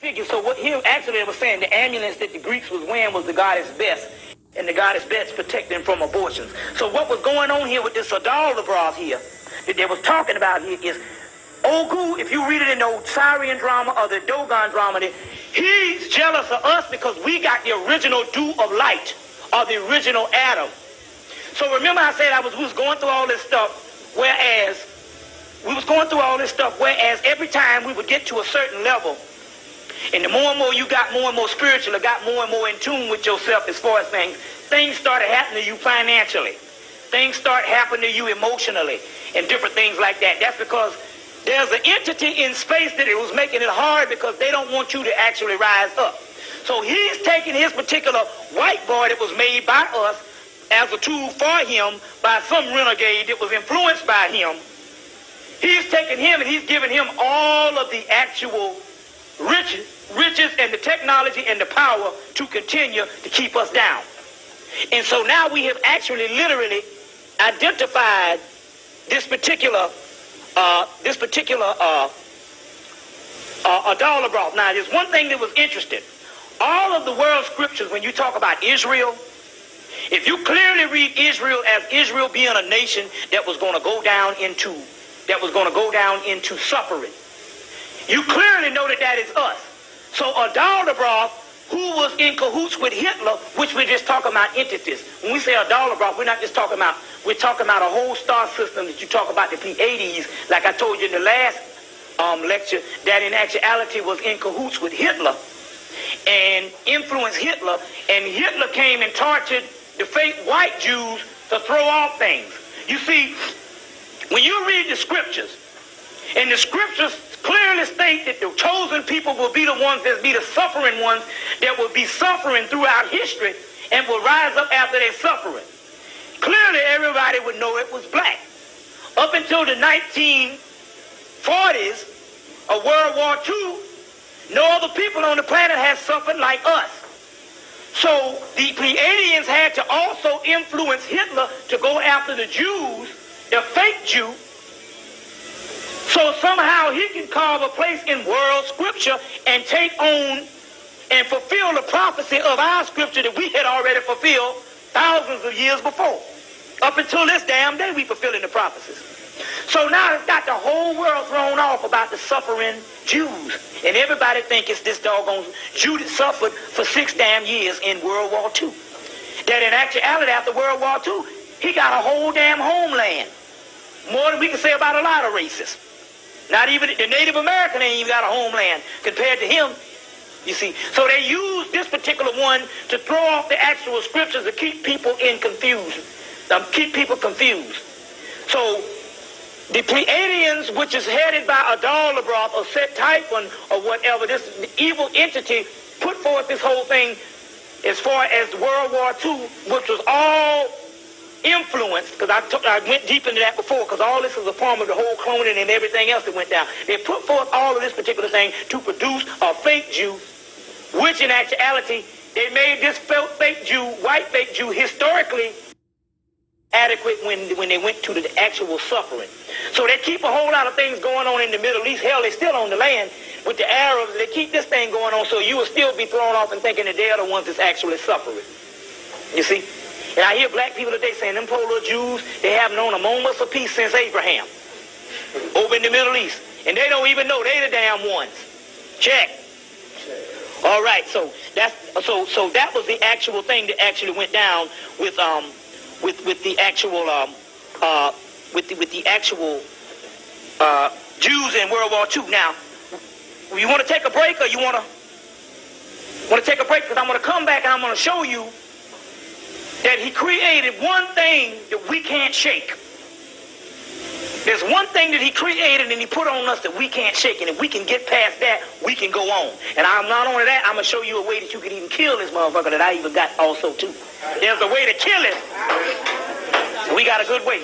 figure. So what here actually was saying, the ambulance that the Greeks was wearing was the goddess Bess, and the goddess Bess protected them from abortions. So what was going on here with this Adalabroth here that they was talking about here is Ogu, if you read it in the old Syrian drama or the Dogon drama, he's jealous of us because we got the original dew of light, or the original Adam. So remember I said we was going through all this stuff, whereas every time we would get to a certain level, and the more and more you got more and more spiritual, or got more and more in tune with yourself as far as things started happening to you financially. Things start happening to you emotionally and different things like that. That's because there's an entity in space that it was making it hard because they don't want you to actually rise up. So he's taking his particular whiteboard that was made by us as a tool for him by some renegade that was influenced by him. He's taking him and he's giving him all of the actual riches and the technology and the power to continue to keep us down. And so now we have actually literally identified this particular Adalabroth. Now, there's one thing that was interesting. All of the world scriptures, when you talk about Israel, if you clearly read Israel as Israel being a nation that was going to go down into suffering, you clearly know that that is us. So Adalabroth, who was in cahoots with Hitler, which we're just talking about entities. When we say Adalabroth, we're not just talking about, we're talking about a whole star system that you talk about the Pleiades, like I told you in the last lecture, that in actuality was in cahoots with Hitler and influenced Hitler, and Hitler came and tortured the fake white Jews to throw off things. You see, when you read the scriptures, and the scriptures clearly state that the chosen people will be the ones that be the suffering ones that will be suffering throughout history and will rise up after their suffering. Clearly, everybody would know it was black. Up until the 1940s of World War II, no other people on the planet has suffered like us. So the Pleiadians had to also influence Hitler to go after the Jews, the fake Jew, so somehow he can carve a place in world scripture and take on and fulfill the prophecy of our scripture that we had already fulfilled thousands of years before. Up until this damn day, we fulfilling the prophecies. So now it's got the whole world thrown off about the suffering Jews. And everybody think it's this doggone Jew that suffered for 6 damn years in World War II. That in actuality, after World War II, he got a whole damn homeland. More than we can say about a lot of races. Not even the Native American ain't even got a homeland compared to him. You see, so they use this particular one to throw off the actual scriptures to keep people in confusion. Keep people confused. So the Pleiadians, which is headed by Adalabroth or Set Typhon or whatever, this evil entity put forth this whole thing as far as World War II, which was all influenced, because I went deep into that before, because all this is a form of the whole cloning and everything else that went down. They put forth all of this particular thing to produce a fake Jew, which in actuality, they made this fake Jew, white fake Jew, historically adequate when they went to the actual suffering. So they keep a whole lot of things going on in the Middle East. Hell, they still on the land with the Arabs. They keep this thing going on, so you will still be thrown off and thinking that they're the ones that's actually suffering. You see? And I hear black people today saying them poor little Jews, they haven't known a moment of peace since Abraham over in the Middle East. And they don't even know they the damn ones. Check. All right, so that was the actual thing that actually went down with the actual Jews in World War II. Now, you want to take a break, or you want to take a break? Because I'm going to come back and I'm going to show you that he created one thing that we can't shake. There's one thing that he created and he put on us that we can't shake. And if we can get past that, we can go on. And I'm not only that, I'm going to show you a way that you can even kill this motherfucker that I even got also too. There's a way to kill it. We got a good way,